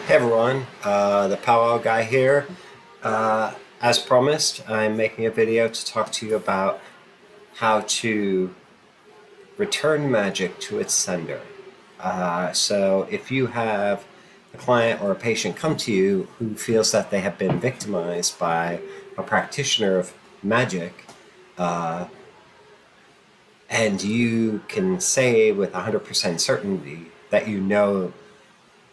Hey everyone, the powwow guy here. As promised, I'm making a video to talk to you about how to return magic to its sender. So if you have a client or a patient come to you who feels that they have been victimized by a practitioner of magic, and you can say with 100% certainty that you know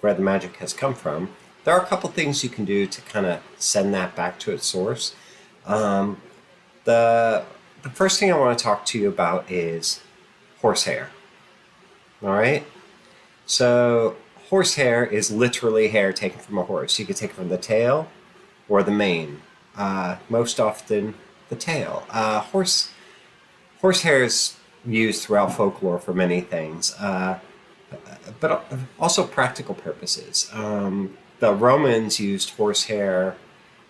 where the magic has come from, there are a couple things you can do to kind of send that back to its source. Um, the the first thing I want to talk to you about is horsehair. All right. So horsehair is literally hair taken from a horse. You can take it from the tail or the mane. Most often the tail. Horsehair is used throughout folklore for many things. But also practical purposes. The Romans used horsehair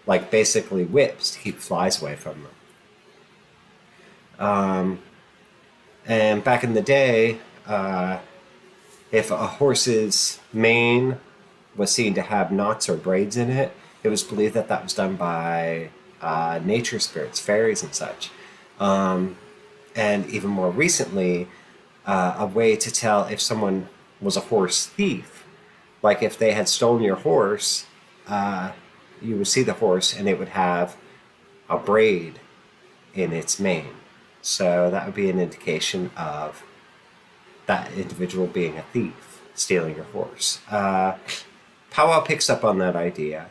like basically whips to keep flies away from them. And back in the day, if a horse's mane was seen to have knots or braids in it, it was believed that that was done by nature spirits, fairies, and such. And even more recently, a way to tell if someone was a horse thief. Like if they had stolen your horse, you would see the horse and it would have a braid in its mane. So that would be an indication of that individual being a thief, stealing your horse. Powwow picks up on that idea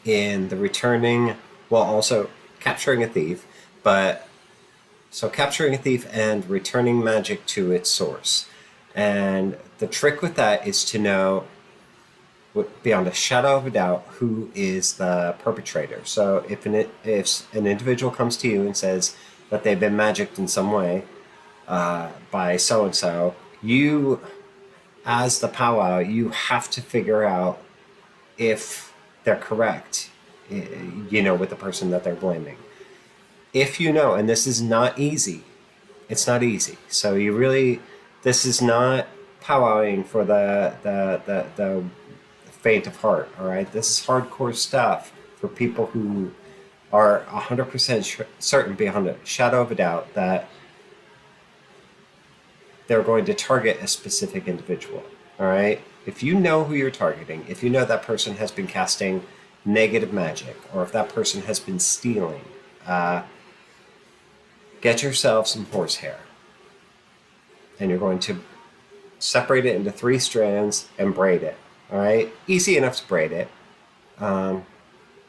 in the returning, well, also capturing a thief, but so capturing a thief and returning magic to its source. And the trick with that is to know beyond a shadow of a doubt who is the perpetrator. So if an individual comes to you and says that they've been magicked in some way by so and so, you, as the powwow, you have to figure out if they're correct, with the person that they're blaming. If you know, and this is not easy, it's not easy. So this is not powwowing for the faint of heart. All right, this is hardcore stuff for people who are 100% certain beyond a shadow of a doubt that they're going to target a specific individual. All right, if you know who you're targeting, if you know that person has been casting negative magic, or if that person has been stealing, get yourself some horsehair, and you're going to separate it into 3 strands and braid it. All right, easy enough to braid it.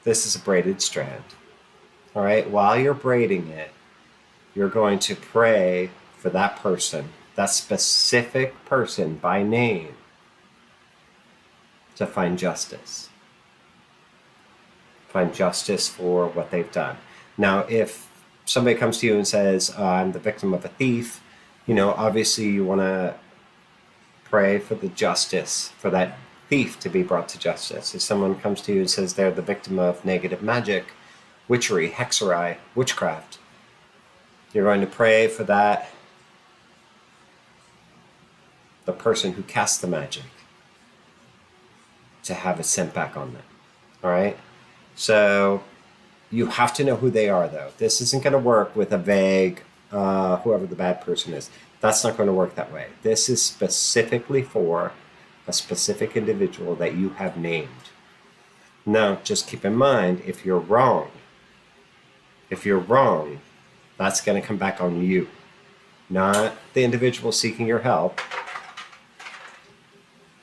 This is a braided strand. All right, while you're braiding it, you're going to pray for that person, that specific person by name, to find justice. Find justice for what they've done. Now, if somebody comes to you and says, I'm the victim of a thief, obviously you want to pray for the justice, for that thief to be brought to justice. If someone comes to you and says they're the victim of negative magic, witchery, hexerei, witchcraft, you're going to pray for that, the person who cast the magic, to have it sent back on them. All right? So you have to know who they are, though. This isn't going to work with a vague, whoever the bad person is. That's not going to work that way. This is specifically for a specific individual that you have named. Now, just keep in mind, if you're wrong, that's going to come back on you, not the individual seeking your help.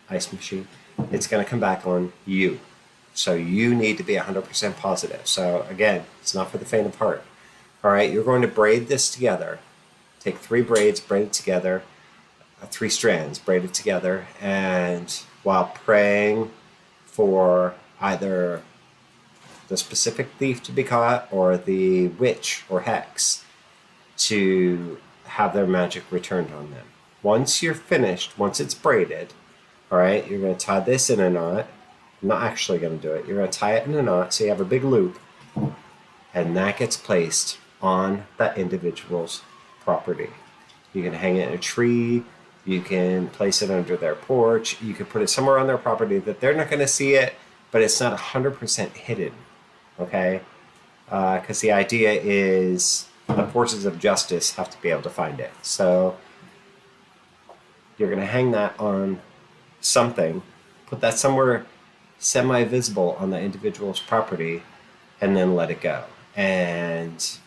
Ice machine. It's going to come back on you. So you need to be 100% positive. So again, it's not for the faint of heart. All right, you're going to braid this together. Take 3 braids, braid it together, 3 strands, braid it together, and while praying for either the specific thief to be caught or the witch or hex to have their magic returned on them. Once you're finished, once it's braided, all right, you're going to tie this in a knot. I'm not actually going to do it. You're going to tie it in a knot so you have a big loop, and that gets placed on that individual's property. You can hang it in a tree, You can place it under their porch. You can put it somewhere on their property that they're not going to see it, but it's not 100% hidden. Okay? Because the idea is the forces of justice have to be able to find it. So you're going to hang that on something, put that somewhere semi-visible on the individual's property, and then let it go. And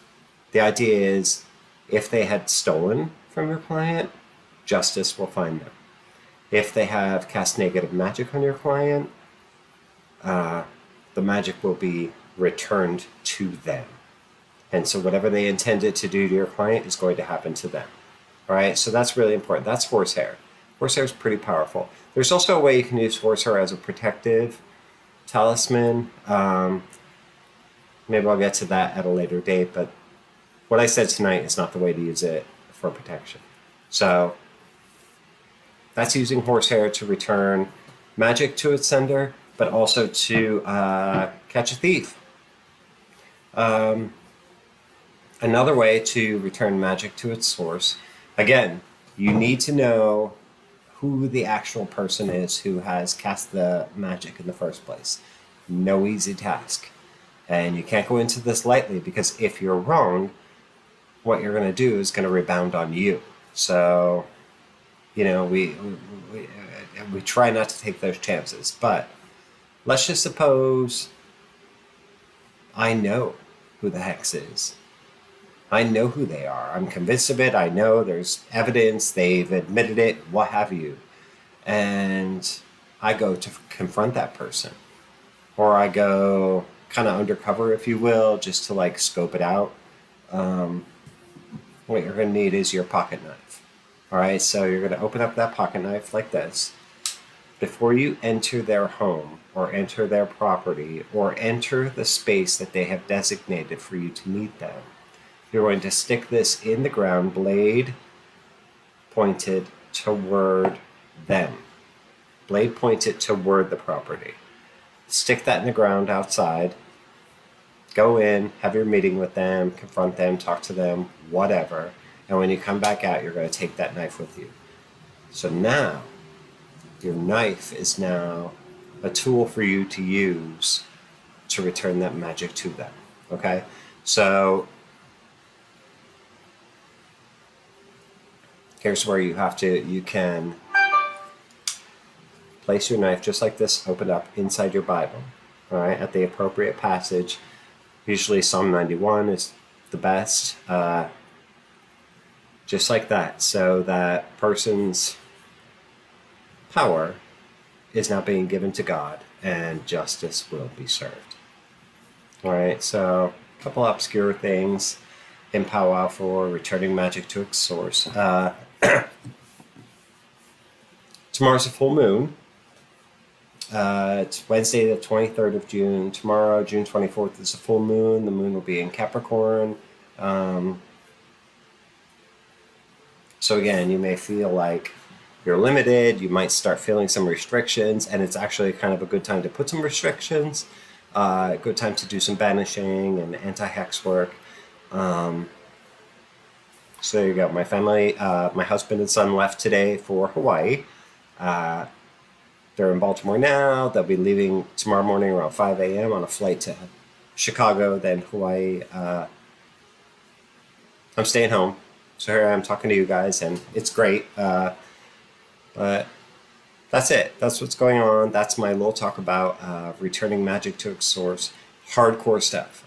the idea is if they had stolen from your client, justice will find them. If they have cast negative magic on your client, the magic will be returned to them. And so whatever they intended to do to your client is going to happen to them. All right, so that's really important. That's horsehair. Horsehair is pretty powerful. There's also a way you can use horsehair as a protective talisman. Maybe I'll get to that at a later date, but what I said tonight is not the way to use it for protection. So that's using horsehair to return magic to its sender, but also to catch a thief. Another way to return magic to its source, again, you need to know who the actual person is who has cast the magic in the first place. No easy task. And you can't go into this lightly, because if you're wrong, what you're going to do is going to rebound on you. So, you know, we try not to take those chances. But let's just suppose I know who the hex is. I know who they are. I'm convinced of it. I know there's evidence. They've admitted it, what have you. And I go to confront that person. Or I go kind of undercover, if you will, just to like scope it out. What you're going to need is your pocket knife. All right, so you're going to open up that pocket knife like this. Before you enter their home or enter their property or enter the space that they have designated for you to meet them, you're going to stick this in the ground, blade pointed toward them. Blade pointed toward the property. Stick that in the ground outside. Go in, have your meeting with them, confront them, talk to them, whatever. And when you come back out, you're going to take that knife with you. So now, your knife is now a tool for you to use to return that magic to them. Okay? So here's where you can place your knife just like this, open up inside your Bible, all right, at the appropriate passage. Usually Psalm 91 is the best, just like that, so that person's power is now being given to God and justice will be served. All right, so a couple obscure things in powwow for returning magic to its source. Tomorrow's a full moon. It's Wednesday, the 23rd of June. Tomorrow, June 24th, is a full moon. The moon will be in Capricorn. So again, you may feel like you're limited. You might start feeling some restrictions, and it's actually kind of a good time to put some restrictions. A good time to do some banishing and anti-hex work. So there you go. My family, my husband and son left today for Hawaii. They're in Baltimore now. They'll be leaving tomorrow morning around 5 a.m. on a flight to Chicago, then Hawaii. I'm staying home. So here I am talking to you guys, and it's great. But that's it. That's what's going on. That's my little talk about returning magic to its source. Hardcore stuff.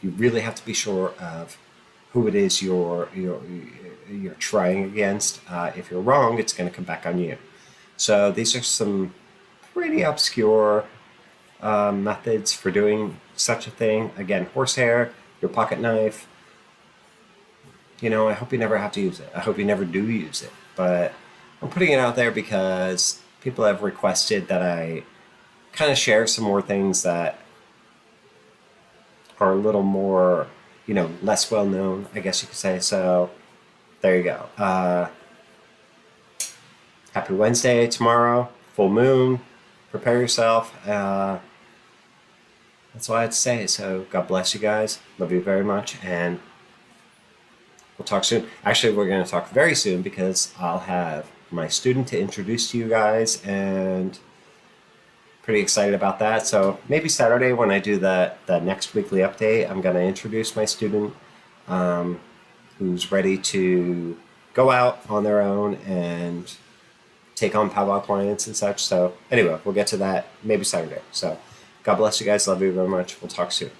You really have to be sure of who it is you're trying against. If you're wrong, it's going to come back on you. So these are some pretty obscure methods for doing such a thing. Again, horsehair, your pocket knife. You know, I hope you never have to use it. I hope you never do use it. But I'm putting it out there because people have requested that I kind of share some more things that are a little more, you know, less well known, I guess you could say. So there you go. Happy Wednesday tomorrow, full moon. Prepare yourself. That's all I had to say. So God bless you guys. Love you very much. And we'll talk soon. Actually, we're going to talk very soon because I'll have my student to introduce to you guys, and pretty excited about that. So maybe Saturday when I do the next weekly update, I'm going to introduce my student who's ready to go out on their own and take on powwow clients and such. So anyway, we'll get to that maybe Saturday. So God bless you guys. Love you very much. We'll talk soon.